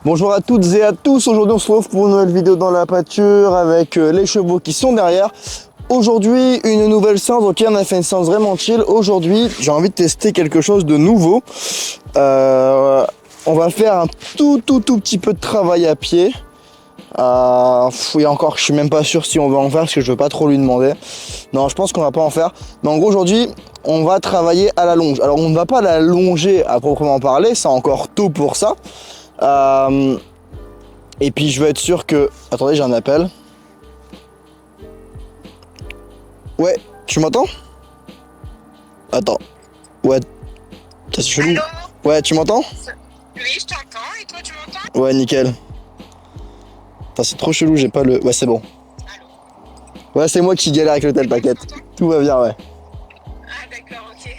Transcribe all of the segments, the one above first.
Bonjour à toutes et à tous, aujourd'hui on se retrouve pour une nouvelle vidéo dans la pâture avec les chevaux qui sont derrière. Aujourd'hui une nouvelle séance, ok on a fait une séance vraiment chill. Aujourd'hui j'ai envie de tester quelque chose de nouveau. On va faire un tout petit peu de travail à pied. Et encore je suis même pas sûr si on va en faire parce que je veux pas trop lui demander. Non je pense qu'on va pas en faire. Mais en gros aujourd'hui on va travailler à la longe. Alors on ne va pas la longer à proprement parler, c'est encore tôt pour ça. Et puis je veux être sûr que... Attendez, j'ai un appel. Ouais, tu m'entends? Attends. Ouais, c'est chelou. Allô? Ouais, tu m'entends? Oui, je t'entends. Et toi, tu m'entends? Ouais, nickel. Putain, c'est trop chelou, j'ai pas le... Ouais, c'est bon. Allô? Ouais, c'est moi qui galère avec le tel, C'est bon, tu t'inquiète. m'entends? Tout va bien, ouais. Ah, d'accord, ok.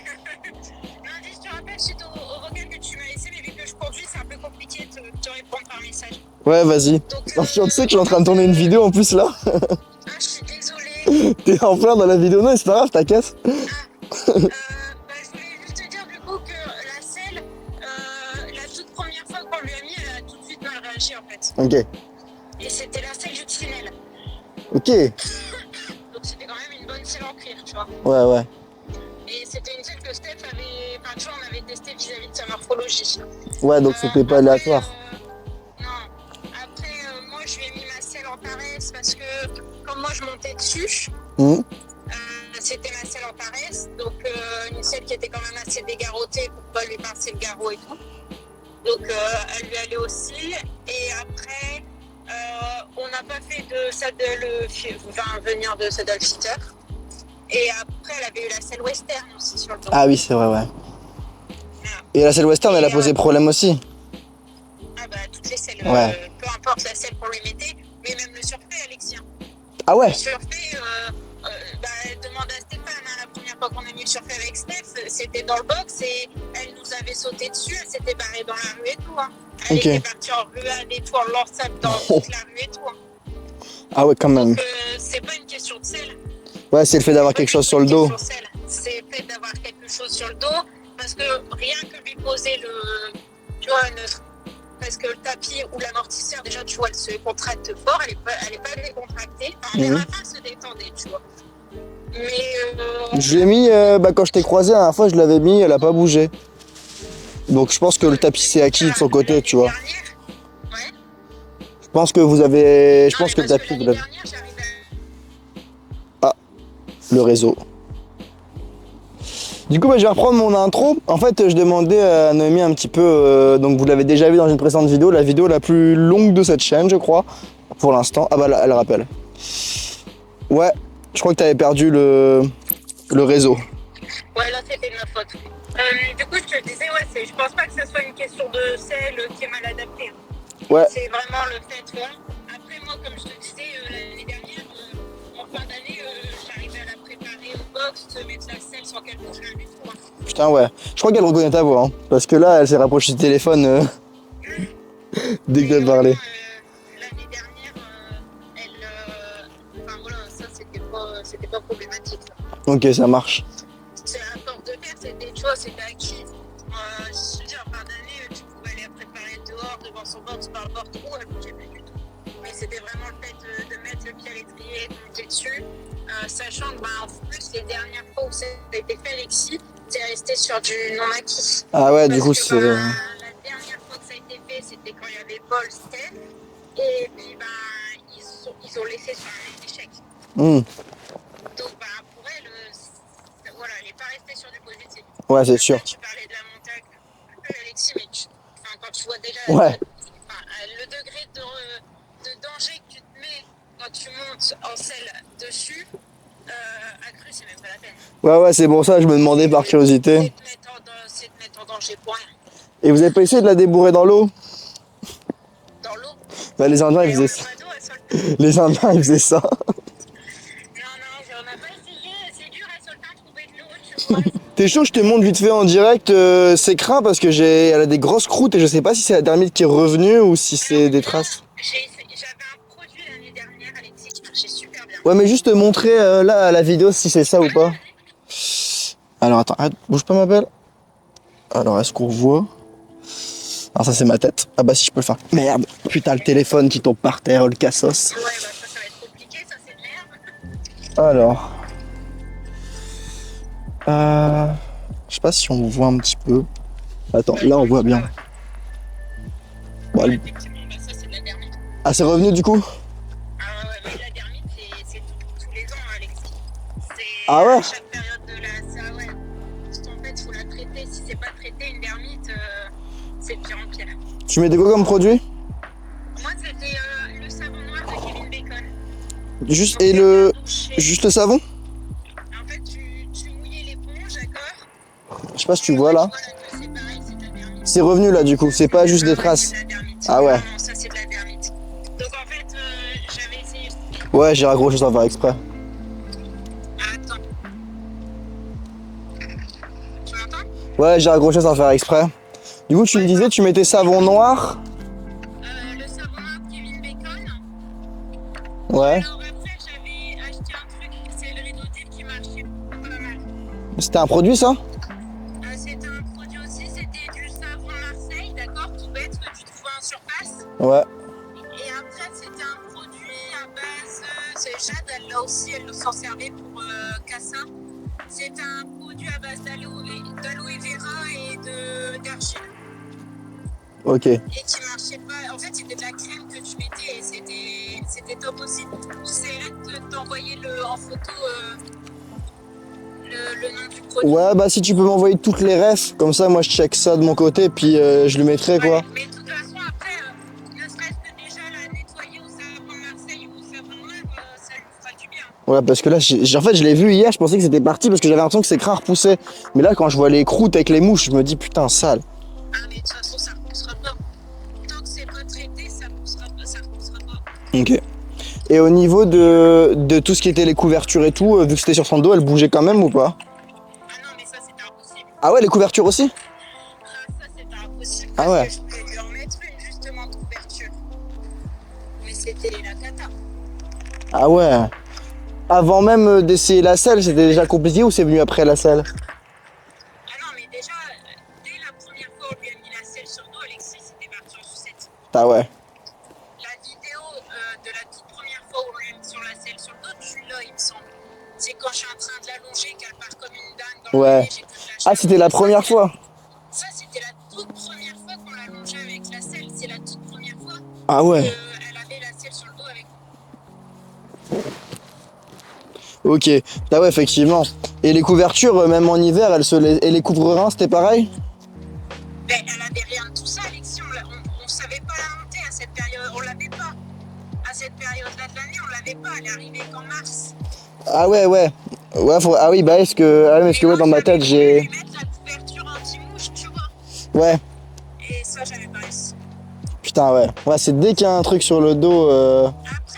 Non, dis, je te rappelle, suite au vocal que tu m'as laissé, mais vu que je conduis, c'est un peu compliqué de te répondre par message. Ouais, vas-y. Donc, Alors, tu sais que je suis en train de tourner une vidéo en plus là. ah, je suis désolée. T'es en plein dans la vidéo, non, c'est pas grave, t'inquiète. Bah, je voulais juste te dire, du coup, que la selle, la toute première fois qu'on lui a mis, elle a tout de suite mal réagi, en fait. Ok. Et c'était la selle du tunnel. Ok. Donc, c'était quand même une bonne selle en cuir, tu vois. Ouais, ouais. Et c'était une selle que Steph avait, enfin, tu vois, on avait testé vis-à-vis de sa morphologie. Ouais, donc c'était pas Après, aléatoire. non. Après, moi, je lui ai mis ma selle en paresse parce que, comme moi, je montais dessus, Mmh. c'était ma selle en paresse. Donc, une selle qui était quand même assez dégarottée pour pas lui pincer le garrot et tout. Donc, elle lui allait aussi. Et après, on n'a pas fait de saddle, enfin, venir de saddle fitter. Et après, elle avait eu la selle western aussi sur le dos. Ah oui, c'est vrai, ouais. Voilà. Et la selle western, elle a Et, posé problème aussi. ah bah, toutes les selles, Ouais. peu importe la selle qu'on lui mettait, mais même le surfait, Alexis. Ah ouais? Le surfait, bah, demande à Stéphane, hein, la première fois qu'on a mis le surfait avec Steph, c'était dans le box et elle nous avait sauté dessus, elle s'était barrée dans la rue et tout. Hein. Elle Ok. était partie en ruade et tout, en lançable dans toute la rue et tout. Hein. Ah ouais, quand même. Donc, c'est pas une question de selle. Ouais, c'est le fait d'avoir C'est pas quelque chose du sur tout le une dos. question de selle. C'est le fait d'avoir quelque chose sur le dos, parce que rien que lui poser le, tu vois, parce que le tapis ou l'amortisseur, déjà, tu vois, elle se contracte fort, elle est pas décontractée. Enfin, les rafales se détendaient, tu vois. Mais Je l'ai mis, quand je t'ai croisé la dernière fois, je l'avais mis, elle a pas bougé. Donc je pense que le tapis c'est acquis de son côté, tu vois. dernière, ouais. Je pense que vous avez... Je Non, pense mais que le parce que tapis, vous l'année l'avez... dernière, j'arrivais Ah, le réseau. Du coup, je vais reprendre mon intro. En fait, je demandais à Noémie un petit peu... donc vous l'avez déjà vu dans une précédente vidéo, la vidéo la plus longue de cette chaîne, je crois. Pour l'instant. Ah bah là, elle rappelle. Ouais, je crois que tu avais perdu le réseau. Ouais, là, c'était de ma faute. Du coup, je te disais, ouais, je pense pas que ce soit une question de selle qui est mal adaptée. Ouais, C'est vraiment le fait que, après, moi, comme je te disais l'année dernière, en fin d'année, j'arrivais à la préparer au box, se mettre la selle sans qu'elle bouge rien du tout. Hein. putain, ouais. Je crois qu'elle reconnaît ta voix, hein, parce que là, elle s'est rapprochée du téléphone dès que Mais t'as parlé. vraiment, l'année dernière, enfin voilà, ça, c'était pas problématique. Ça. Ok, ça marche. C'est un porte de fer, c'était, tu vois, c'était acquis. Je veux dire, en fin d'année, tu pouvais aller la préparer dehors, devant son box, par le porte où elle bougeait pas du tout. Mais c'était vraiment le fait de mettre le pied à l'étrier et de monter dessus. Sachant que, en plus, les dernières fois où ça a été fait, Alexis, c'est resté sur du non-acquis. Ah ouais, du Parce coup, que c'est... la dernière fois que ça a été fait, c'était quand il y avait Paul, Steph. Et puis, ils ont laissé sur un échec. Hmm. Donc, pour elle, voilà, elle n'est pas restée sur du positif. Ouais, c'est sûr. Tu parlais de la montagne, Alexis, mais quand tu vois déjà Ouais. le degré de danger que tu te mets quand tu montes en selle dessus, accru, c'est même pas la peine. Ouais, c'est pour ça que je me demandais par curiosité. C'est de mettre en danger pour rien. Et vous avez pas essayé de la débourrer dans l'eau? Dans l'eau, Bah, les Indiens, ils et on faisaient n'a ça. pas d'eau à Soltin. Les Indiens, ils faisaient ça. Non, on n'a pas essayé. C'est dur à Soltin de trouver de l'eau, tu vois. T'es chaud, je te montre vite fait en direct ses crins parce que elle a des grosses croûtes et je sais pas si c'est la dermite qui est revenue ou si c'est des traces. J'avais un produit l'année dernière, Alexis, qui marchait super bien. Ouais, mais juste te montrer là à la vidéo si c'est ça ou pas. Alors attends, arrête, bouge pas ma belle. Alors est-ce qu'on voit? Alors ça c'est ma tête. Ah bah si je peux le faire. Merde. Putain le téléphone qui tombe par terre, le cassos. Ouais, bah ça va être compliqué, ça c'est de l'herbe. Alors. Je sais pas si on voit un petit peu. Attends, là on voit bien. Bon, Ouais, effectivement, bah ça c'est de la dermite. ah c'est revenu du coup? Ah ouais, mais la dermite c'est tous les ans, Alexis. C'est Ah ouais? à chaque période de la. Ça, ouais. Parce qu'en fait, il faut la traiter. Si c'est pas traité, une dermite, c'est de pire en pire. Tu mettais quoi comme produit? Moi, c'était le savon noir de Kevin Bacon. Juste, Donc, et c'est le. un douche. Juste le savon? En fait, tu mouillais l'éponge, d'accord? Je sais pas si tu Et vois ouais, là. tu vois là que c'est pareil, c'est de la dermite. C'est revenu là du coup, c'est pas juste des Ouais, traces. c'est de la dermite. Ah ouais. Non, non, ça c'est de la dermite. Donc en fait, j'avais essayé. Ouais, j'ai raccroché sans faire exprès. Attends. Tu m'entends? Ouais, j'ai raccroché sans faire exprès. Du coup, tu me disais, tu mettais savon noir? Le savon noir de Kevin Bacon. Ouais. Alors après, j'avais acheté un truc, c'est le rideau qui marchait pas mal. C'était un produit ça? C'était un produit aussi, c'était du savon Marseille, d'accord, tout bête que tu trouves en surface. Ouais. Et après, c'était un produit à base, c'est Jade, elle l'a aussi, elle s'en servait pour Cassa. C'était un produit à base d'aloe vera et d'argile. Ok. Et qui marchait pas. En fait, c'était de la crème que tu mettais et c'était top aussi. J'essaierai de t'envoyer en photo le nom du produit. Ouais, bah si tu peux m'envoyer toutes les refs, comme ça moi je check ça de mon côté, puis je le mettrai quoi. Ouais, mais de toute façon, après, ne serait-ce que déjà la nettoyer au savon de Marseille ou au savon noir, ça lui fera du bien. Ouais, parce que là, en fait, je l'ai vu hier, je pensais que c'était parti parce que j'avais l'impression que ses crins repoussaient. Mais là, quand je vois les croûtes avec les mouches, je me dis putain, sale. Ah, mais de toute façon, ça ne repoussera pas. Tant que c'est pas traité, ça ne repoussera pas. Ok. Et au niveau de tout ce qui était les couvertures et tout, vu que c'était sur son dos, elle bougeait quand même ou pas? Ah non, mais ça, c'était impossible. Ah ouais, les couvertures aussi? Ah, ça, c'était impossible. Ah Parce ouais. que je voulais lui en mettre une, justement, de couverture. Mais c'était la cata. Ah ouais. Avant même d'essayer la selle, c'était déjà compliqué ou c'est venu après la selle? Ah non, mais déjà, dès la première fois où on lui a mis la selle sur le dos, Alexis, c'était parti en sucette. Ah ouais. La vidéo de la toute première fois où on lui a mis sur la selle sur le dos, tu l'as, il me semble. C'est quand je suis en train de l'allonger, qu'elle part comme une dingue dans Ouais. le nez, j'ai que de la Ah, c'était la première fois? Ça, c'était la toute première fois qu'on l'allongeait avec la selle. C'est la toute première fois Ah ouais. qu'elle avait la selle sur le dos avec. Ok. Ah ouais, effectivement. Et les couvertures, même en hiver, et les couvre-reins, c'était pareil? Ben, elle avait rien de tout ça, Alexis. On savait pas la monter à cette période. On l'avait pas. À cette période-là de l'année, on l'avait pas. Elle est arrivée qu'en mars. Ah ouais, ouais. Ouais, ah oui, bah est-ce que, ouais, dans ma tête, j'ai... Lui mettre la couverture anti-mouche, tu vois. Ouais. Et ça, j'avais pas réussi. Putain, ouais. Ouais, c'est dès qu'il y a un truc sur le dos... Après,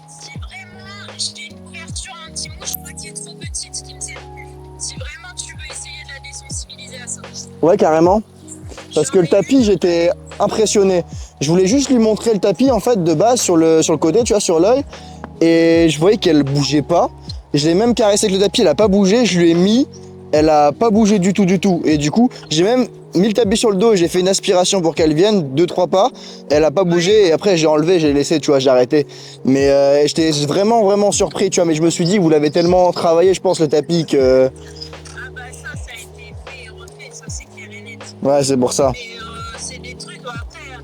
si vraiment j'ai une couverture anti-mouche, moi qui est trop petite, qui me sert plus. Si vraiment tu veux essayer de la désensibiliser à ça. Ouais, carrément. Parce que le tapis, j'étais impressionné. Je voulais juste lui montrer le tapis, en fait, de base, sur le côté, tu vois, sur l'œil. Et je voyais qu'elle bougeait pas. Je l'ai même caressé avec le tapis, elle a pas bougé. Je lui ai mis, elle a pas bougé du tout, du tout. Et du coup, j'ai même mis le tapis sur le dos et j'ai fait une aspiration pour qu'elle vienne, 2-3 pas. Elle a pas bougé et après j'ai enlevé, j'ai laissé, tu vois, j'ai arrêté. Mais j'étais vraiment, vraiment surpris, tu vois. Mais je me suis dit, vous l'avez tellement travaillé, je pense, le tapis que... Ah bah ça a été fait et refait, ça c'est clair et net. Ouais, c'est pour ça. Mais c'est des trucs, après,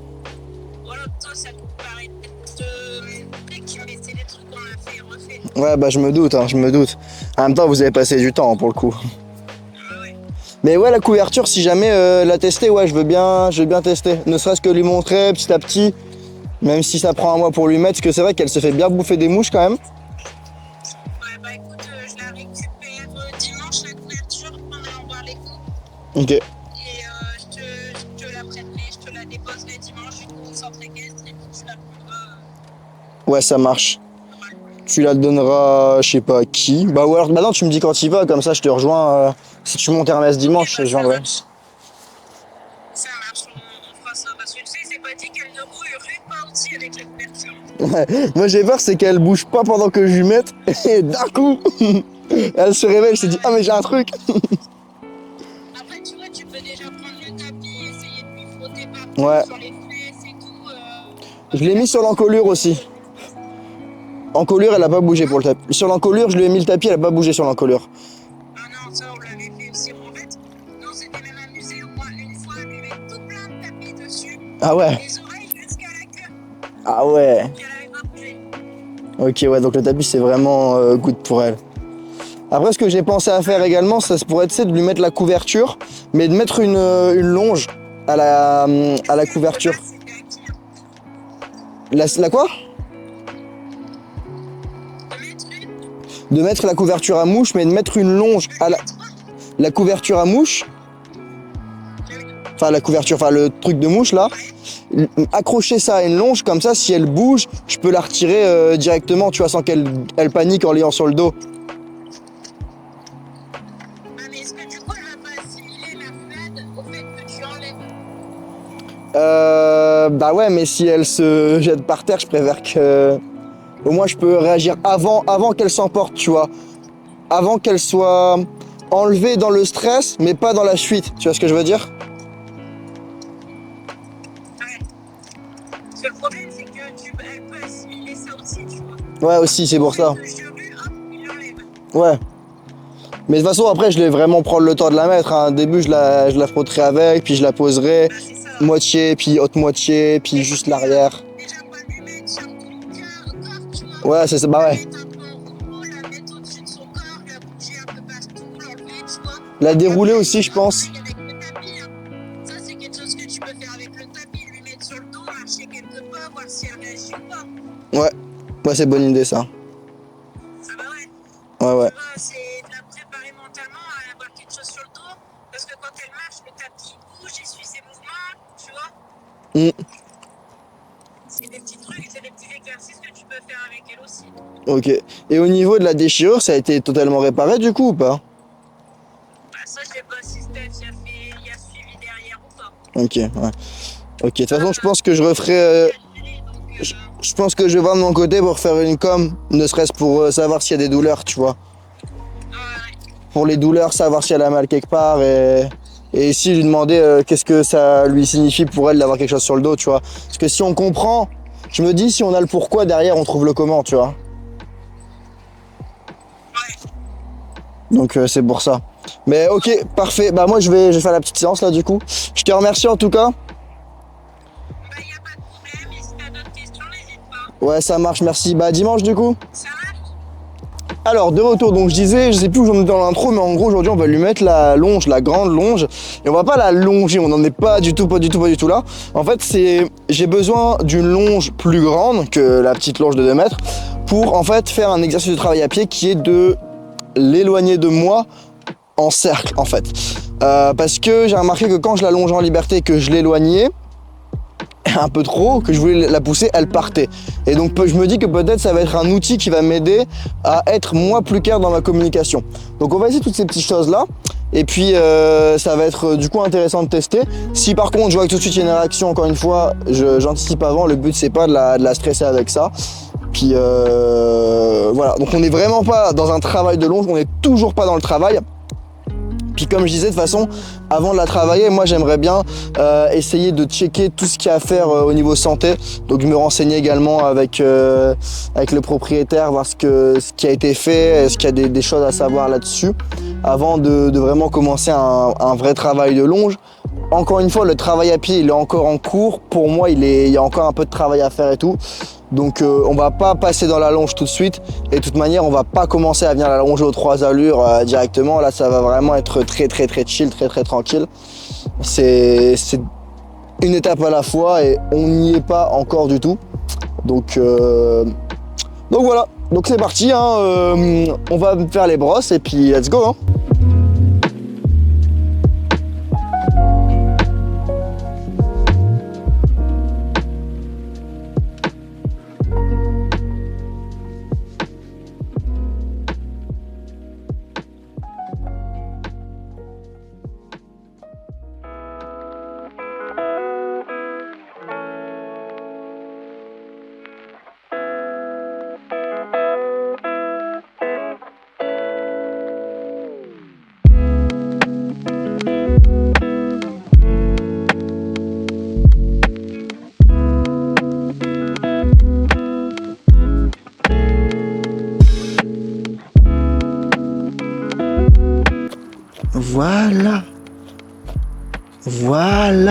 voilà, toi ça te paraît truc, mais c'est des trucs qu'on a fait et refait. Ouais, bah je me doute, hein, je me doute. En même temps, vous avez passé du temps, pour le coup. Ah ouais. Mais ouais, la couverture, si jamais la tester, ouais, je veux bien tester. Ne serait-ce que lui montrer petit à petit, même si ça prend un mois pour lui mettre, parce que c'est vrai qu'elle se fait bien bouffer des mouches quand même. Ouais, bah écoute, je la récupère dimanche, la couverture, en allant voir les coups. Ok. Et je te la prêterai, je te la déposerai dimanche, du coup, au centre équestre, et puis tu la prendras. Ouais, ça marche. Tu la donneras, je sais pas qui. Bah ou alors maintenant tu me dis quand il va, comme ça je te rejoins. Si tu montes Hermès dimanche, je te rejoindrai. Ça marche, on fera ça. Parce que tu sais, c'est pas dit qu'elle ne brûlerait pas aussi avec la couverture. Ouais. Moi j'ai peur, c'est qu'elle bouge pas pendant que je lui mette, et d'un coup, elle se réveille, je te dis, ah mais j'ai un truc. Après, tu vois, tu peux déjà prendre le tapis, essayer de lui frotter Ouais. sur les fesses et tout. Je l'ai mis sur l'encolure aussi. Encolure, elle a pas bougé pour le tapis. Sur l'encolure, je lui ai mis le tapis, elle a pas bougé sur l'encolure. Ah non, ça on l'avait fait aussi. En fait, nous on s'était même amusé au moins une fois à lui mettre tout plein de tapis dessus. Ah ouais. Les oreilles jusqu'à la queue. Ah ouais. Donc elle avait pas bougé. Ok, ouais, donc le tapis, c'est vraiment good pour elle. Après, ce que j'ai pensé à faire également, ça pourrait être de lui mettre la couverture, mais de mettre une longe à la couverture. C'était acquis. Hein. La quoi? De mettre une. De mettre la couverture à mouche, mais de mettre une longe à la couverture à mouche. Enfin, la couverture, enfin le truc de mouche là. Accrocher ça à une longe, comme ça, si elle bouge, je peux la retirer directement, tu vois, sans qu'elle panique en l'ayant sur le dos. Ah, mais est-ce que du coup elle va pas assimiler la FLAD au fait que tu enlèves? Bah ouais, mais si elle se jette par terre, je préfère que... Au moins, je peux réagir avant qu'elle s'emporte, tu vois. Avant qu'elle soit enlevée dans le stress, mais pas dans la fuite. Tu vois ce que je veux dire? Ouais. Parce que le problème c'est que elle peut assimiler ça aussi, tu vois. Ouais, aussi, c'est pour ça. Le cheveu, hop, il l'enlève. Ouais. Mais de toute façon, après, je vais vraiment prendre le temps de la mettre. Hein. Au début, je la frotterai avec, puis je la poserai Bah, c'est ça. moitié, puis haute moitié, puis juste l'arrière. Déjà pas lui mettre sur tout le corps, tu vois. Ouais, c'est ça, bah La ouais. mettre un peu en repos, la mettre au-dessus de son corps, la bouger un peu partout, l'enlever, tu vois. La dérouler aussi, je pense. Pareil avec le tapis, hein. Ça, c'est quelque chose que tu peux faire avec le tapis, lui mettre sur le dos, marcher quelques pas, voir si elle réagit ou pas. Ouais. Ouais, c'est bonne idée, ça. Ah bah ouais. Ouais, ouais. Tu vois, c'est de la préparer mentalement à avoir quelque chose sur le dos, parce que quand elle marche, le tapis bouge, il suit ses mouvements, tu vois. Mm. C'est des petits trucs, c'est des petits exercices que tu peux faire avec elle aussi. Ok. Et au niveau de la déchirure, ça a été totalement réparé du coup ou pas? Bah ça, je sais pas si Steph y a suivi derrière ou pas. Ok, ouais. Ok, de toute façon, je pense que je referai... je pense que je vais voir de mon côté pour faire une com, ne serait-ce pour savoir s'il y a des douleurs, tu vois. Pour les douleurs, savoir si elle a mal quelque part et ici lui demander qu'est-ce que ça lui signifie pour elle d'avoir quelque chose sur le dos, tu vois. Parce que si on comprend, je me dis si on a le pourquoi derrière, on trouve le comment, tu vois. Donc c'est pour ça. Mais ok, parfait. Bah moi je vais faire la petite séance là du coup. Je te remercie en tout cas. Bah y a pas de problème, et si t'as d'autres questions, n'hésite pas. Ouais, ça marche, merci. Bah dimanche du coup. Ça marche? Alors de retour, donc je disais, je sais plus où j'en étais dans l'intro, mais en gros aujourd'hui on va lui mettre la longe, la grande longe, et on va pas la longer, on n'en est pas du tout là. En fait j'ai besoin d'une longe plus grande que la petite longe de 2 mètres pour en fait faire un exercice de travail à pied qui est de l'éloigner de moi en cercle en fait. Parce que j'ai remarqué que quand je la longeais en liberté, que je l'éloignais un peu trop, que je voulais la pousser, elle partait. Et donc je me dis que peut-être ça va être un outil qui va m'aider à être moi plus clair dans ma communication. Donc on va essayer toutes ces petites choses là. Et puis ça va être du coup intéressant de tester. Si par contre je vois que tout de suite il y a une réaction, encore une fois, j'anticipe avant, le but c'est pas de la stresser avec ça. Puis voilà, donc on n'est vraiment pas dans un travail de longe, on n'est toujours pas dans le travail. Puis comme je disais, de toute façon, avant de la travailler, moi j'aimerais bien essayer de checker tout ce qu'il y a à faire au niveau santé. Donc je me renseignais également avec le propriétaire, voir ce qui a été fait, est-ce qu'il y a des choses à savoir là-dessus, avant de vraiment commencer un vrai travail de longe. Encore une fois, le travail à pied, il est encore en cours. Pour moi, il y a encore un peu de travail à faire et tout. Donc on va pas passer dans la longe tout de suite. Et de toute manière, on va pas commencer à venir la longer aux 3 allures directement. Là, ça va vraiment être très chill, très tranquille. C'est une étape à la fois et on n'y est pas encore du tout. Donc voilà. Donc c'est parti, hein. On va faire les brosses et puis let's go, hein.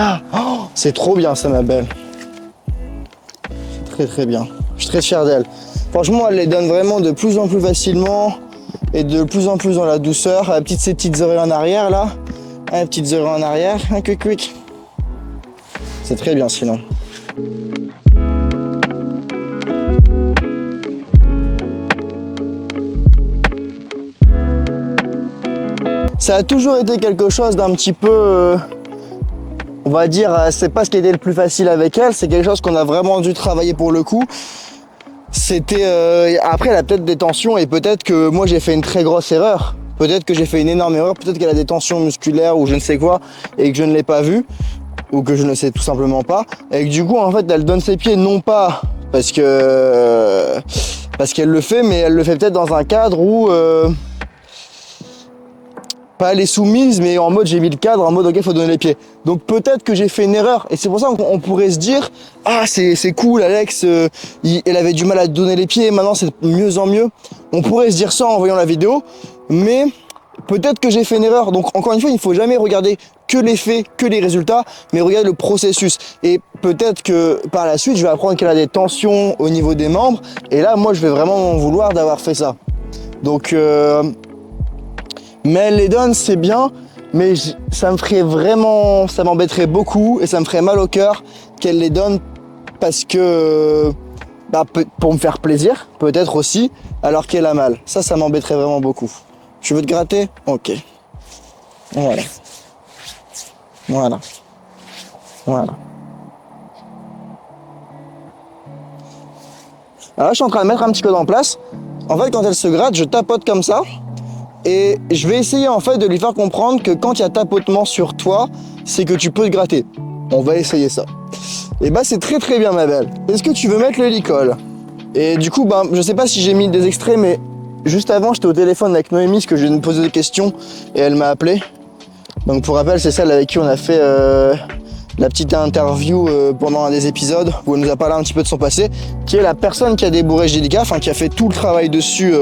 Voilà. Oh, c'est trop bien ça, ma belle. Très très bien. Je suis très fier d'elle. Franchement, elle les donne vraiment de plus en plus facilement et de plus en plus dans la douceur. Ces petites oreilles en arrière là. Petites oreilles en arrière. Quick quick. C'est très bien sinon. Ça a toujours été quelque chose d'un petit peu, on va dire, c'est pas ce qui était le plus facile avec elle, c'est quelque chose qu'on a vraiment dû travailler pour le coup. C'était, après elle a peut-être des tensions et peut-être que moi j'ai fait une très grosse erreur. Peut-être que j'ai fait une énorme erreur, peut-être qu'elle a des tensions musculaires ou je ne sais quoi et que je ne l'ai pas vu ou que je ne sais tout simplement pas. Et que du coup en fait elle donne ses pieds non pas parce qu'elle le fait, mais elle le fait peut-être dans un cadre où... pas elle est soumise, mais en mode j'ai mis le cadre, en mode ok, faut donner les pieds. Donc peut-être que j'ai fait une erreur, et c'est pour ça qu'on pourrait se dire, ah c'est cool, Alex, elle avait du mal à donner les pieds, maintenant c'est de mieux en mieux. On pourrait se dire ça en voyant la vidéo, mais peut-être que j'ai fait une erreur. Donc encore une fois, il ne faut jamais regarder que les faits, que les résultats, mais regarder le processus. Et peut-être que par la suite, je vais apprendre qu'elle a des tensions au niveau des membres, et là, moi, je vais vraiment m'en vouloir d'avoir fait ça. Donc... mais elle les donne, c'est bien, mais ça me ferait vraiment, ça m'embêterait beaucoup et ça me ferait mal au cœur qu'elle les donne parce que, pour me faire plaisir, peut-être aussi, alors qu'elle a mal. Ça m'embêterait vraiment beaucoup. Tu veux te gratter? Ok. Voilà. Voilà. Voilà. Alors là, je suis en train de mettre un petit code en place. En fait, quand elle se gratte, je tapote comme ça. Et je vais essayer en fait de lui faire comprendre que quand il y a tapotement sur toi, c'est que tu peux te gratter. On va essayer ça. Et bah c'est très très bien ma belle. Est-ce que tu veux mettre le licol? Et du coup, je sais pas si j'ai mis des extraits, mais juste avant, j'étais au téléphone avec Noémie, parce que je viens de poser des questions, et elle m'a appelé. Donc pour rappel, c'est celle avec qui on a fait la petite interview pendant un des épisodes, où elle nous a parlé un petit peu de son passé, qui est la personne qui a débourré Gélica, enfin qui a fait tout le travail dessus.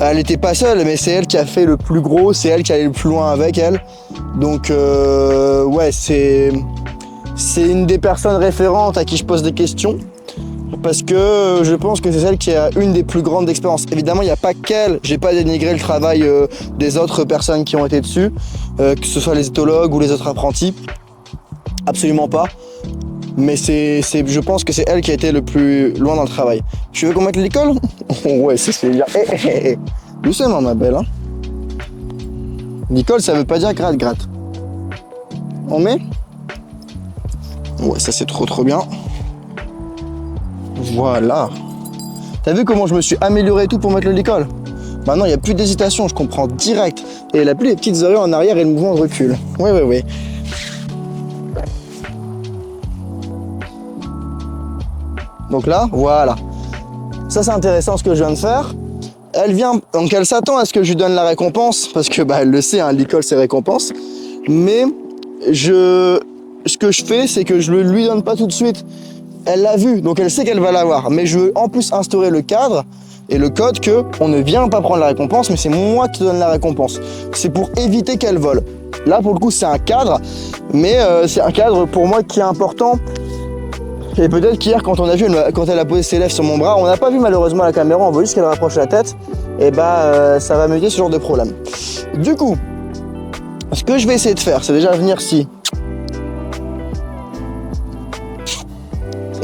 Elle n'était pas seule, mais c'est elle qui a fait le plus gros, c'est elle qui allait le plus loin avec elle. Donc ouais, c'est une des personnes référentes à qui je pose des questions. Parce que je pense que c'est celle qui a une des plus grandes expériences. Évidemment, il n'y a pas qu'elle, j'ai pas dénigré le travail des autres personnes qui ont été dessus, que ce soit les éthologues ou les autres apprentis. Absolument pas. Mais je pense que c'est elle qui a été le plus loin dans le travail. Tu veux qu'on mette l'école? Ouais, c'est bien. Doucement, ma belle. Hein. L'école, ça veut pas dire gratte. On met? Ouais, ça c'est trop bien. Voilà. T'as vu comment je me suis amélioré et tout pour mettre le licol? Maintenant, il n'y a plus d'hésitation, je comprends direct. Et elle a plus les petites oreilles en arrière et le mouvement de recul. Ouais. Donc là, voilà. Ça, c'est intéressant ce que je viens de faire. Elle vient, donc elle s'attend à ce que je lui donne la récompense, parce que elle le sait, hein, l'école c'est récompense. Mais ce que je fais, c'est que je ne lui donne pas tout de suite. Elle l'a vu, donc elle sait qu'elle va l'avoir. Mais je veux en plus instaurer le cadre et le code que on ne vient pas prendre la récompense, mais c'est moi qui te donne la récompense. C'est pour éviter qu'elle vole. Là, pour le coup, c'est un cadre, mais c'est un cadre pour moi qui est important. Et peut-être qu'hier, quand elle a posé ses lèvres sur mon bras, on n'a pas vu malheureusement la caméra, on voit juste qu'elle rapproche la tête. Et ça va m'aider ce genre de problème. Du coup, ce que je vais essayer de faire, c'est déjà venir ici.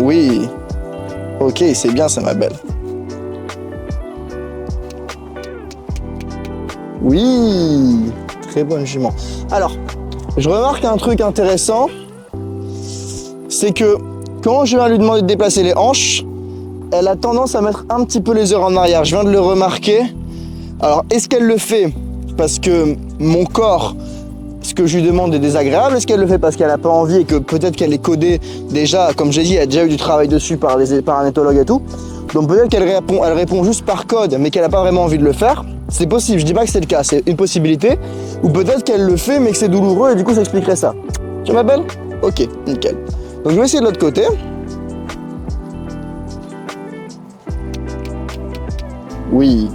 Oui. Ok, c'est bien ça, ma belle. Oui. Très bonne jument. Alors, je remarque un truc intéressant. C'est que quand je viens lui demander de déplacer les hanches, elle a tendance à mettre un petit peu les oreilles en arrière. Je viens de le remarquer. Alors, est-ce qu'elle le fait parce que mon corps, ce que je lui demande est désagréable? Est-ce qu'elle le fait parce qu'elle n'a pas envie et que peut-être qu'elle est codée déjà, comme j'ai dit, elle a déjà eu du travail dessus par un éthologue et tout. Donc peut-être qu'elle répond juste par code, mais qu'elle n'a pas vraiment envie de le faire. C'est possible, je dis pas que c'est le cas, c'est une possibilité. Ou peut-être qu'elle le fait, mais que c'est douloureux et du coup ça expliquerait ça. Tu m'appelles? Ok, nickel. Donc je vais essayer de l'autre côté. Oui.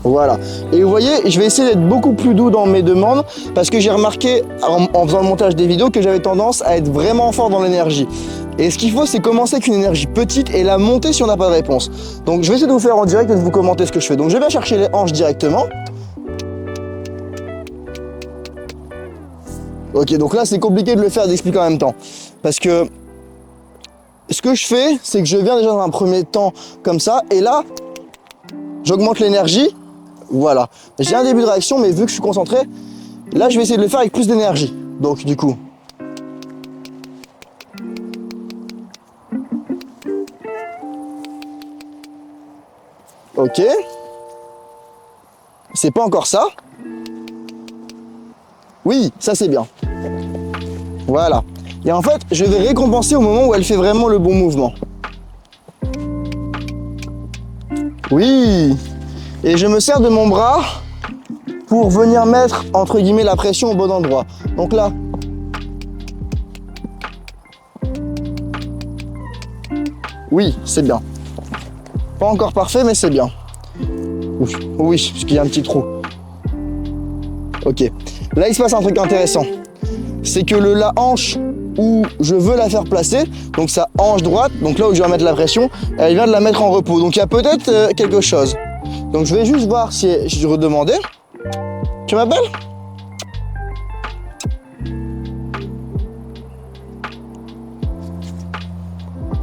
Voilà. Et vous voyez, je vais essayer d'être beaucoup plus doux dans mes demandes parce que j'ai remarqué en faisant le montage des vidéos que j'avais tendance à être vraiment fort dans l'énergie. Et ce qu'il faut, c'est commencer avec une énergie petite et la monter si on n'a pas de réponse. Donc je vais essayer de vous faire en direct et de vous commenter ce que je fais. Donc je vais chercher les hanches directement. Ok, donc là c'est compliqué de le faire et d'expliquer en même temps. Parce que ce que je fais, c'est que je viens déjà dans un premier temps comme ça. Et là, j'augmente l'énergie. Voilà. J'ai un début de réaction, mais vu que je suis concentré, là je vais essayer de le faire avec plus d'énergie. Donc du coup... Ok. C'est pas encore ça. Oui, ça c'est bien. Voilà. Et en fait, je vais récompenser au moment où elle fait vraiment le bon mouvement. Oui. Et je me sers de mon bras pour venir mettre, entre guillemets, la pression au bon endroit. Donc là. Oui, c'est bien. Pas encore parfait, mais c'est bien. Oui, oui, parce qu'il y a un petit trou. Ok. Là, il se passe un truc intéressant. C'est que la hanche où je veux la faire placer, donc sa hanche droite, donc là où je vais mettre la pression, elle vient de la mettre en repos. Donc il y a peut-être quelque chose. Donc je vais juste voir si je redemandais. Tu m'appelles?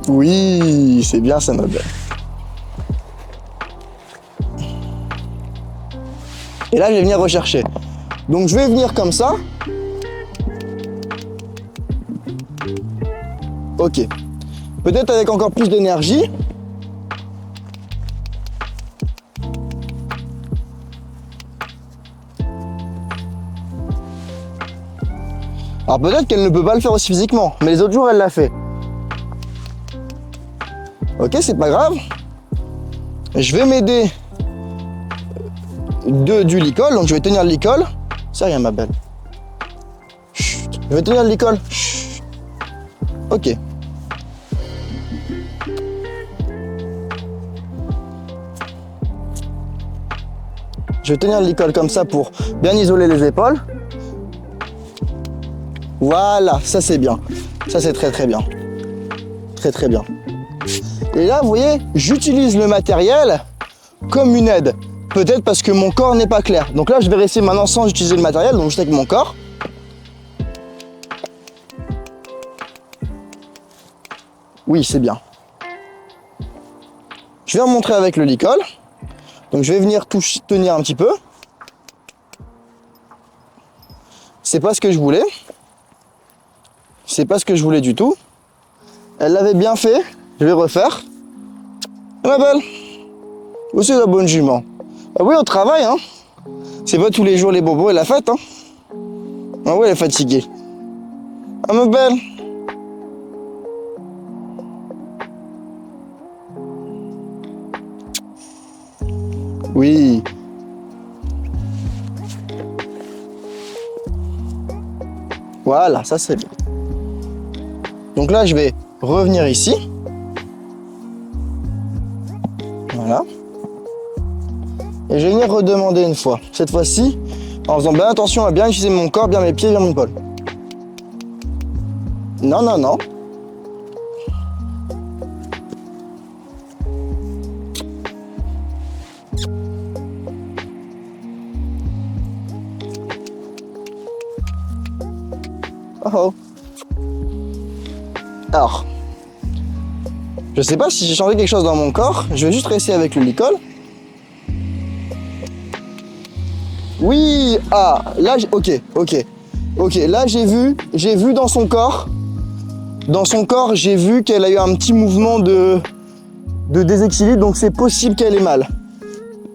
Oui, c'est bien ça, ma belle. Et là, je vais venir rechercher. Donc je vais venir comme ça. Ok. Peut-être avec encore plus d'énergie. Alors peut-être qu'elle ne peut pas le faire aussi physiquement, mais les autres jours, elle l'a fait. Ok, c'est pas grave. Je vais m'aider du licol, donc je vais tenir le licol. C'est rien, ma belle. Chut. Je vais tenir le licol. Chut. Ok. Je vais tenir le licol comme ça pour bien isoler les épaules. Voilà, ça c'est bien. Ça c'est très très bien. Très très bien. Et là, vous voyez, j'utilise le matériel comme une aide. Peut-être parce que mon corps n'est pas clair. Donc là, je vais rester maintenant sans utiliser le matériel, donc juste avec mon corps. Oui, c'est bien. Je vais remontrer avec le licol. Donc je vais venir tenir un petit peu. C'est pas ce que je voulais. C'est pas ce que je voulais du tout. Elle l'avait bien fait. Je vais refaire. Ma belle. Où c'est la bonne jument? Ah oui, on travaille, hein. C'est pas tous les jours les bobos et la fête, hein. Ah oui, elle est fatiguée. Ah ma belle. Oui. Voilà, ça c'est bien. Donc là, je vais revenir ici. Voilà. Et je vais venir redemander une fois. Cette fois-ci, en faisant bien attention à bien utiliser mon corps, bien mes pieds, bien mon épaule. Non, non, non. Oh oh. Alors, je sais pas si j'ai changé quelque chose dans mon corps. Je vais juste rester avec le licol. Oui, ah, là, ok. Là, j'ai vu dans son corps. Dans son corps, j'ai vu qu'elle a eu un petit mouvement de déséquilibre, donc c'est possible qu'elle ait mal.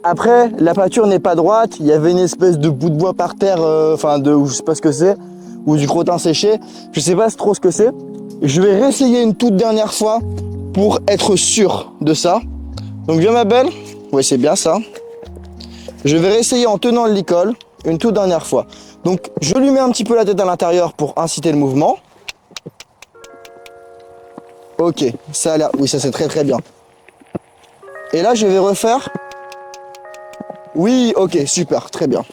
Après, la pâture n'est pas droite. Il y avait une espèce de bout de bois par terre, je sais pas ce que c'est, ou du crottin séché. Je sais pas trop ce que c'est. Je vais réessayer une toute dernière fois pour être sûr de ça. Donc viens ma belle. Oui, c'est bien ça. Je vais réessayer en tenant le licol une toute dernière fois. Donc je lui mets un petit peu la tête à l'intérieur pour inciter le mouvement. Ok, ça a l'air. Oui, ça c'est très très bien. Et là je vais refaire Oui, ok, super, très bien.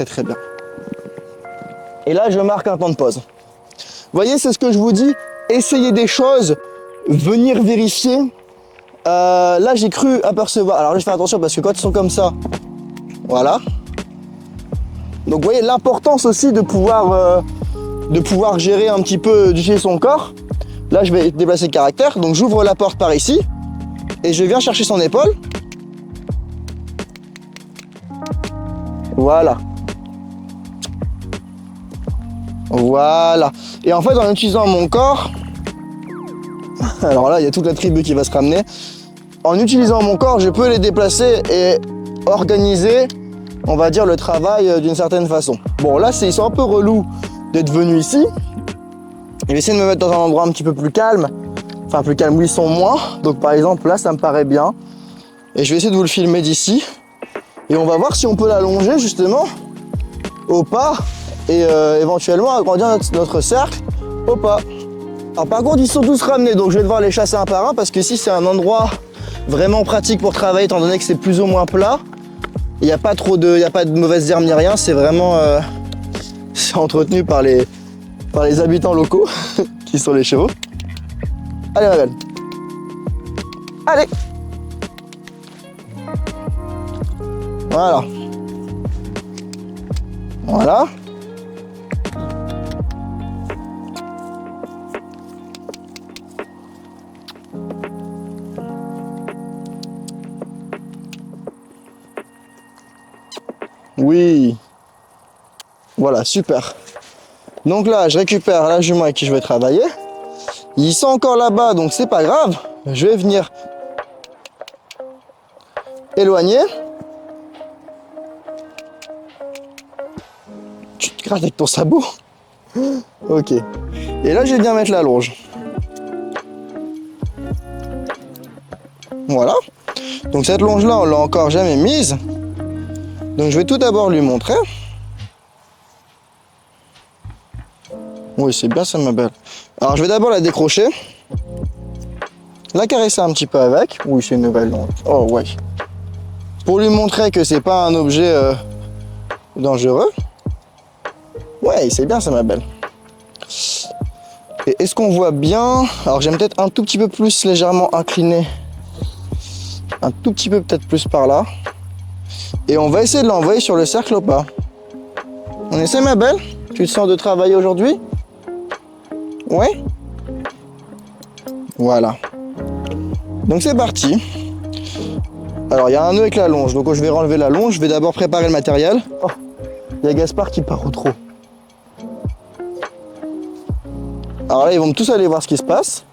Très bien. Et là, je marque un temps de pause. Vous voyez, c'est ce que je vous dis. Essayez des choses, venir vérifier. Là, j'ai cru apercevoir. Alors là, je fais attention parce que quand ils sont comme ça, voilà. Donc, vous voyez l'importance aussi de pouvoir gérer un petit peu, d'utiliser son corps. Là, je vais déplacer le caractère. Donc, j'ouvre la porte par ici et je viens chercher son épaule. Voilà. Voilà. Et en fait, en utilisant mon corps, alors là, il y a toute la tribu qui va se ramener. En utilisant mon corps, je peux les déplacer et organiser, on va dire, le travail d'une certaine façon. Bon, là, ils sont un peu relous d'être venus ici. Je vais essayer de me mettre dans un endroit un petit peu plus calme. Enfin, plus calme où ils sont moins. Donc, par exemple, là, ça me paraît bien. Et je vais essayer de vous le filmer d'ici. Et on va voir si on peut l'allonger, justement, au pas. Et éventuellement agrandir notre cercle au pas. Alors par contre ils sont tous ramenés, donc je vais devoir les chasser un par un parce que ici c'est un endroit vraiment pratique pour travailler étant donné que c'est plus ou moins plat. Il n'y a pas de mauvaises herbes ni rien, c'est vraiment c'est entretenu par les habitants locaux qui sont les chevaux. Allez ma belle. Allez. Voilà. Voilà. Oui. Voilà, super. Donc là, je récupère la jument avec qui je vais travailler. Ils sont encore là-bas, donc c'est pas grave. Je vais venir éloigner. Tu te grattes avec ton sabot. Ok. Et là, je vais bien mettre la longe. Voilà. Donc cette longe-là, on l'a encore jamais mise. Donc je vais tout d'abord lui montrer. Oui, c'est bien ça ma belle. Alors je vais d'abord la décrocher. La caresser un petit peu avec. Oui, c'est une nouvelle longe. Oh ouais. Pour lui montrer que c'est pas un objet dangereux. Ouais, c'est bien ça ma belle. Et est-ce qu'on voit bien? Alors j'aime peut-être un tout petit peu plus légèrement incliné. Un tout petit peu peut-être plus par là. Et on va essayer de l'envoyer sur le cercle au pas. On essaie ma belle? Tu te sens de travailler aujourd'hui? Ouais? Voilà. Donc c'est parti. Alors il y a un nœud avec la longe, donc je vais enlever la longe. Je vais d'abord préparer le matériel. Oh, il y a Gaspard qui part au trot. Alors là ils vont tous aller voir ce qui se passe.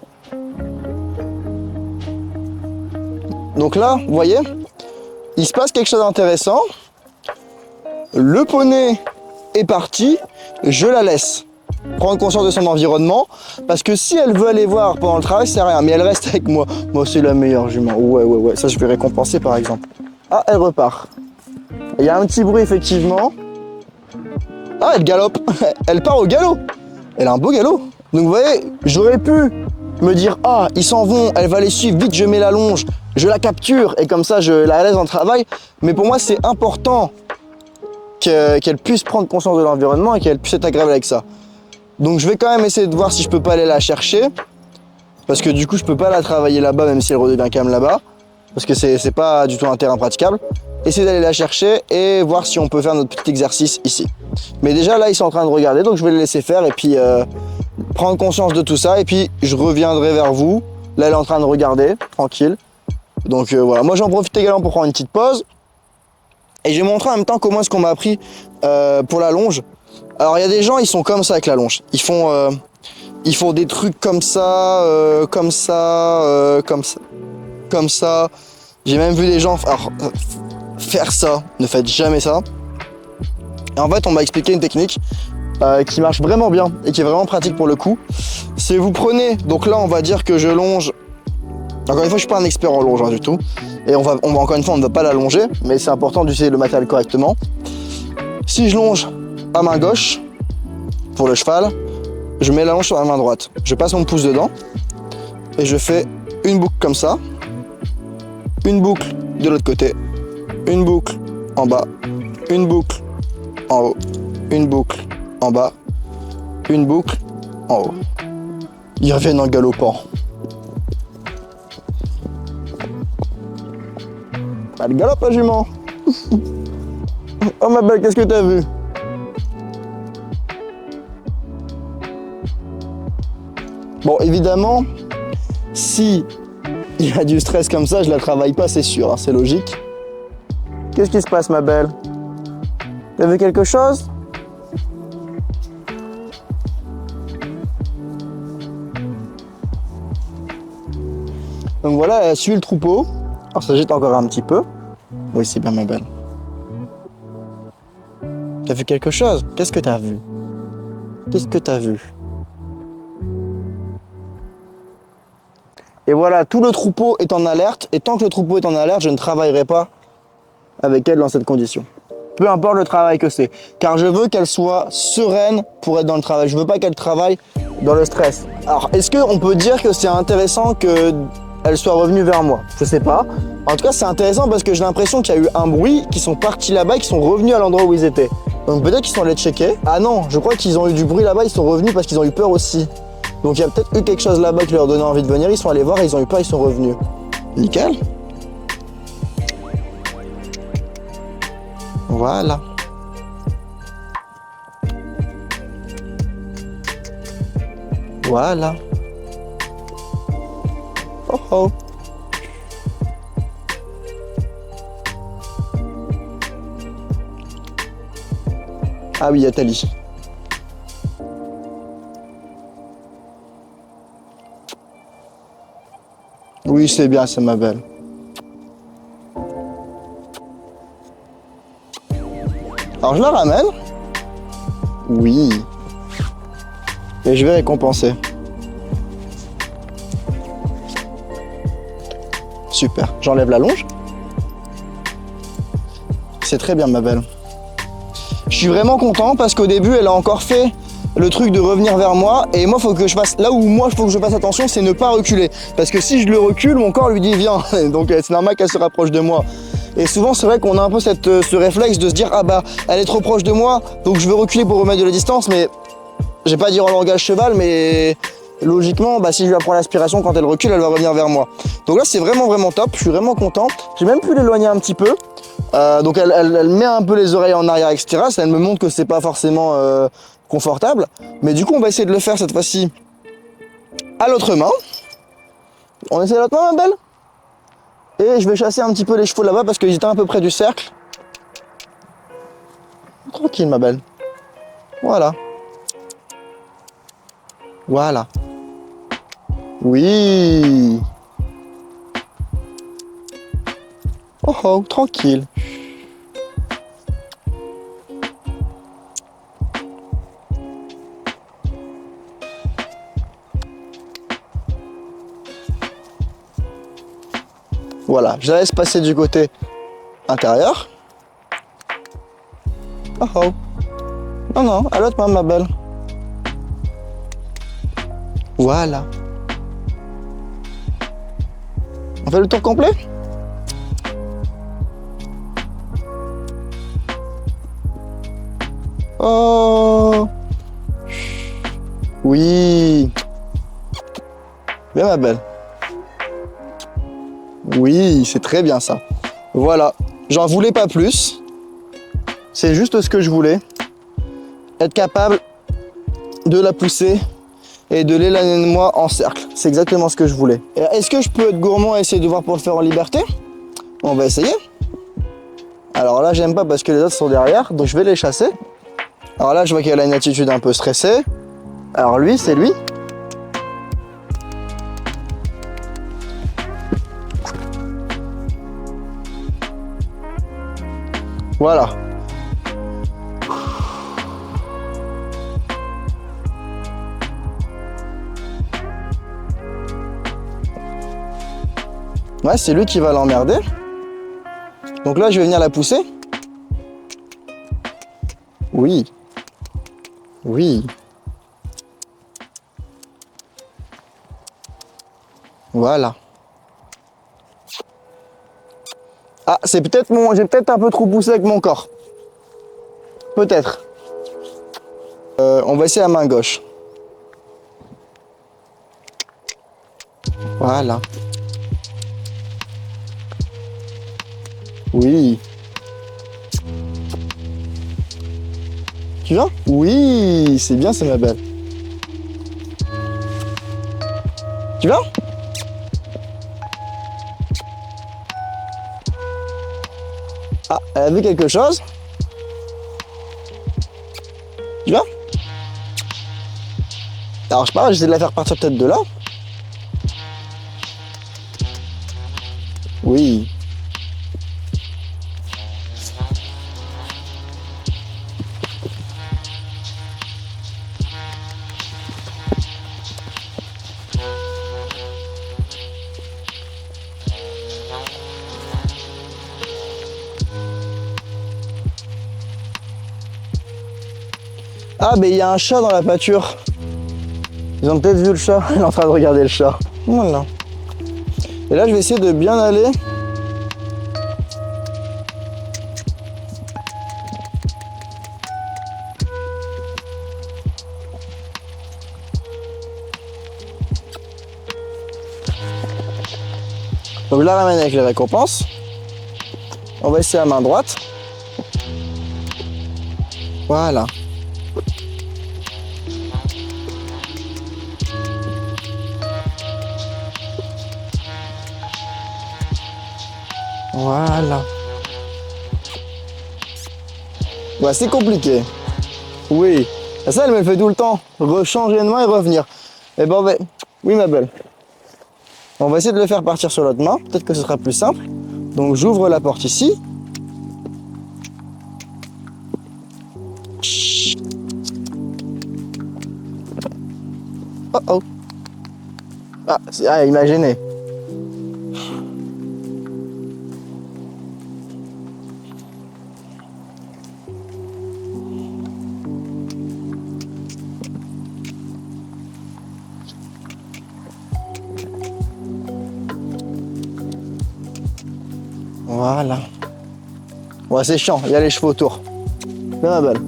Donc là, vous voyez, il se passe quelque chose d'intéressant. Le poney est parti, je la laisse prendre conscience de son environnement, parce que si elle veut aller voir pendant le travail, c'est rien, mais elle reste avec moi. Moi, c'est la meilleure jument. Ouais, ça je vais récompenser par exemple. Ah, elle repart. Il y a un petit bruit effectivement. Ah, elle galope. Elle part au galop. Elle a un beau galop. Donc vous voyez, j'aurais pu me dire, ah, ils s'en vont, elle va les suivre, vite, je mets la longe, je la capture, et comme ça, je la laisse en travail. Mais pour moi, c'est important qu'elle puisse prendre conscience de l'environnement et qu'elle puisse être agréable avec ça. Donc je vais quand même essayer de voir si je peux pas aller la chercher, parce que du coup je peux pas la travailler là-bas même si elle redevient calme là-bas, parce que c'est pas du tout un terrain praticable. Essayer d'aller la chercher et voir si on peut faire notre petit exercice ici. Mais déjà là ils sont en train de regarder, donc je vais les laisser faire et puis prendre conscience de tout ça, et puis je reviendrai vers vous. Là elle est en train de regarder, tranquille. Donc voilà, moi j'en profite également pour prendre une petite pause. Et je vais montrer en même temps comment est-ce qu'on m'a appris pour la longe. Alors il y a des gens, ils sont comme ça avec la longe. Ils font des trucs comme ça, comme ça. J'ai même vu des gens faire ça. Ne faites jamais ça. Et en fait, on m'a expliqué une technique qui marche vraiment bien et qui est vraiment pratique pour le coup. C'est vous prenez, donc là on va dire que je longe. Encore une fois, je suis pas un expert en longe du tout. Et on va encore une fois, on ne va pas la longer, mais c'est important d'utiliser le matériel correctement. Si je longe à main gauche, pour le cheval, je mets la longe sur la main droite. Je passe mon pouce dedans et je fais une boucle comme ça, une boucle de l'autre côté Une boucle en bas, une boucle en haut, une boucle en bas, une boucle en haut. Ils reviennent en galopant. Elle galope la jument. Oh ma belle, qu'est-ce que t'as vu? Bon, évidemment, si il y a du stress comme ça, je la travaille pas, c'est sûr, hein, c'est logique. Qu'est-ce qui se passe, ma belle? T'as vu quelque chose? Donc voilà, elle suit le troupeau. Alors ça jette encore un petit peu. Oui, c'est bien, ma belle. T'as vu quelque chose? Qu'est-ce que t'as vu? Qu'est-ce que t'as vu? Et voilà, tout le troupeau est en alerte. Et tant que le troupeau est en alerte, je ne travaillerai pas avec elle dans cette condition. Peu importe le travail que c'est. Car je veux qu'elle soit sereine pour être dans le travail. Je veux pas qu'elle travaille dans le stress. Alors, est-ce qu'on peut dire que c'est intéressant qu'elle soit revenue vers moi? Je sais pas. En tout cas, c'est intéressant parce que j'ai l'impression qu'il y a eu un bruit, qu'ils sont partis là-bas et qu'ils sont revenus à l'endroit où ils étaient. Donc peut-être qu'ils sont allés checker. Ah non, je crois qu'ils ont eu du bruit là-bas, ils sont revenus parce qu'ils ont eu peur aussi. Donc il y a peut-être eu quelque chose là-bas qui leur donnait envie de venir. Ils sont allés voir et ils ont eu peur, ils sont revenus. Nickel. Voilà. Voilà. Oh oh. Ah oui, il y a Tali. Oui, c'est bien, c'est ma belle. Alors je la ramène. Oui. Et je vais récompenser. Super. J'enlève la longe. C'est très bien, ma belle. Je suis vraiment content parce qu'au début, elle a encore fait le truc de revenir vers moi. Et moi, faut que je fasse. Là où moi, il faut que je fasse attention, c'est ne pas reculer. Parce que si je le recule, mon corps lui dit viens. Donc c'est normal qu'elle se rapproche de moi. Et souvent, c'est vrai qu'on a un peu ce réflexe de se dire ah bah, elle est trop proche de moi, donc je veux reculer pour remettre de la distance. Mais j'ai pas dire en langage cheval, mais logiquement, bah, si je lui apprends l'aspiration, quand elle recule, elle va revenir vers moi. Donc là, c'est vraiment vraiment top. Je suis vraiment content. J'ai même pu l'éloigner un petit peu. Donc elle met un peu les oreilles en arrière, etc. Ça me montre que c'est pas forcément confortable. Mais du coup, on va essayer de le faire cette fois-ci à l'autre main. On essaie l'autre main, ma belle? Et je vais chasser un petit peu les chevaux là-bas parce qu'ils étaient un peu près du cercle. Tranquille, ma belle. Voilà. Voilà. Oui. Oh oh, tranquille. Voilà, je la laisse passer du côté intérieur. Oh oh. Non, non, à l'autre main, ma belle. Voilà. On fait le tour complet? Oh. Oui. Bien, ma belle. Oui, c'est très bien ça. Voilà, j'en voulais pas plus. C'est juste ce que je voulais. Être capable de la pousser et de l'éloigner de moi en cercle. C'est exactement ce que je voulais. Est-ce que je peux être gourmand et essayer de voir pour le faire en liberté? On va essayer. Alors là, j'aime pas parce que les autres sont derrière, donc je vais les chasser. Alors là, je vois qu'elle a une attitude un peu stressée. Alors lui, c'est lui. Voilà. Ouais, c'est lui qui va l'emmerder. Donc là, je vais venir la pousser. Oui. Oui. Voilà. Ah, c'est peut-être j'ai peut-être un peu trop poussé avec mon corps. Peut-être. On va essayer la main gauche. Voilà. Oui. Tu viens? Oui, c'est bien, c'est ma belle. Tu viens? Ah, elle a vu quelque chose? Tu viens? Alors, je sais pas, j'essaie de la faire partir peut-être de là. Oui. Ah, mais il y a un chat dans la pâture. Ils ont peut-être vu le chat. Il est en train de regarder le chat. Voilà. Et là, je vais essayer de bien aller. Donc je la ramène avec les récompenses. On va essayer la main droite. Voilà. Voilà. Ouais, c'est compliqué. Oui. Ça, elle me le fait tout le temps. Rechanger de main et revenir. Et ben, oui, ma belle. On va essayer de le faire partir sur l'autre main. Peut-être que ce sera plus simple. Donc, j'ouvre la porte ici. Oh oh. Ah, il m'a gêné. Voilà. Ouais, c'est chiant, il y a les cheveux autour. Viens, ma belle.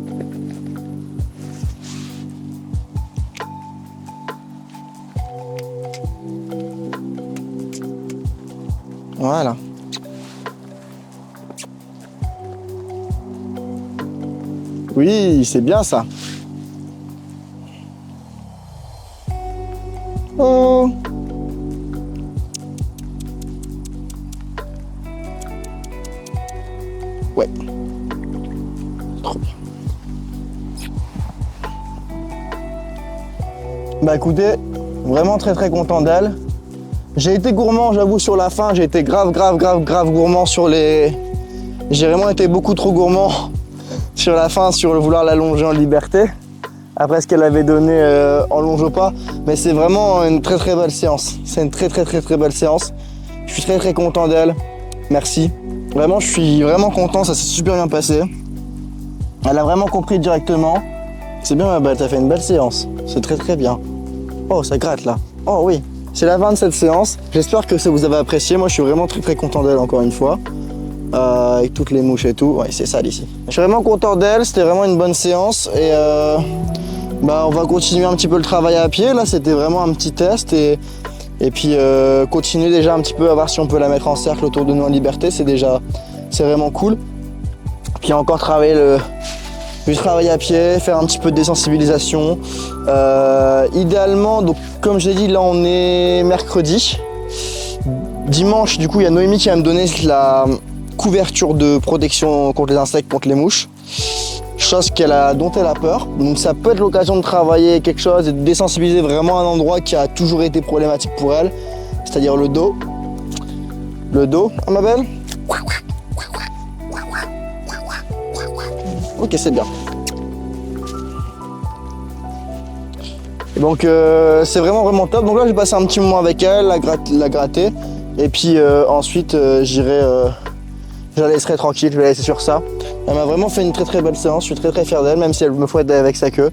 Voilà. Oui, c'est bien ça. Oh. Ouais. Trop bien. Bah écoutez, vraiment très content d'elle. J'ai été gourmand, j'avoue, sur la fin. J'ai été grave gourmand sur les... J'ai vraiment été beaucoup trop gourmand sur la fin, sur le vouloir l'allonger en liberté. Après ce qu'elle avait donné en longe au pas. Mais c'est vraiment une très belle séance. C'est une très belle séance. Je suis très content d'elle. Merci. Vraiment, je suis vraiment content, ça s'est super bien passé. Elle a vraiment compris directement. C'est bien ma belle, t'as fait une belle séance. C'est très bien. Oh, ça gratte là. Oh oui. C'est la fin de cette séance. J'espère que ça vous avez apprécié. Moi, je suis vraiment très content d'elle encore une fois. Avec toutes les mouches et tout. Ouais, c'est sale ici. Je suis vraiment content d'elle. C'était vraiment une bonne séance. Et on va continuer un petit peu le travail à pied. Là, c'était vraiment un petit test. Et puis continuer déjà un petit peu à voir si on peut la mettre en cercle autour de nous en liberté. C'est vraiment cool. Puis encore travailler du travail à pied, faire un petit peu de désensibilisation. Idéalement, donc comme je l'ai dit, là on est mercredi. Dimanche, du coup, il y a Noémie qui va me donner la couverture de protection contre les insectes, contre les mouches. Chose dont elle a peur. Donc ça peut être l'occasion de travailler quelque chose et de désensibiliser vraiment un endroit qui a toujours été problématique pour elle, c'est-à-dire le dos. Le dos, hein, ma belle? Ok, c'est bien. Et donc c'est vraiment top. Donc là j'ai passé un petit moment avec elle, la gratter. Et puis ensuite je la laisserai tranquille, je vais la laisser sur ça. Elle m'a vraiment fait une très belle séance, je suis très fier d'elle, même si elle me fouette avec sa queue.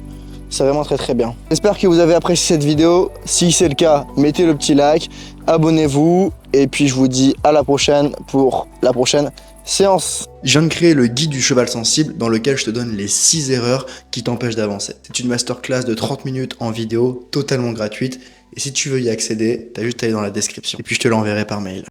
C'est vraiment très bien. J'espère que vous avez apprécié cette vidéo. Si c'est le cas, mettez le petit like, abonnez-vous. Et puis je vous dis à la prochaine pour la prochaine séance. Je viens de créer le guide du cheval sensible dans lequel je te donne les 6 erreurs qui t'empêchent d'avancer. C'est une masterclass de 30 minutes en vidéo, totalement gratuite. Et si tu veux y accéder, t'as juste à aller dans la description. Et puis je te l'enverrai par mail.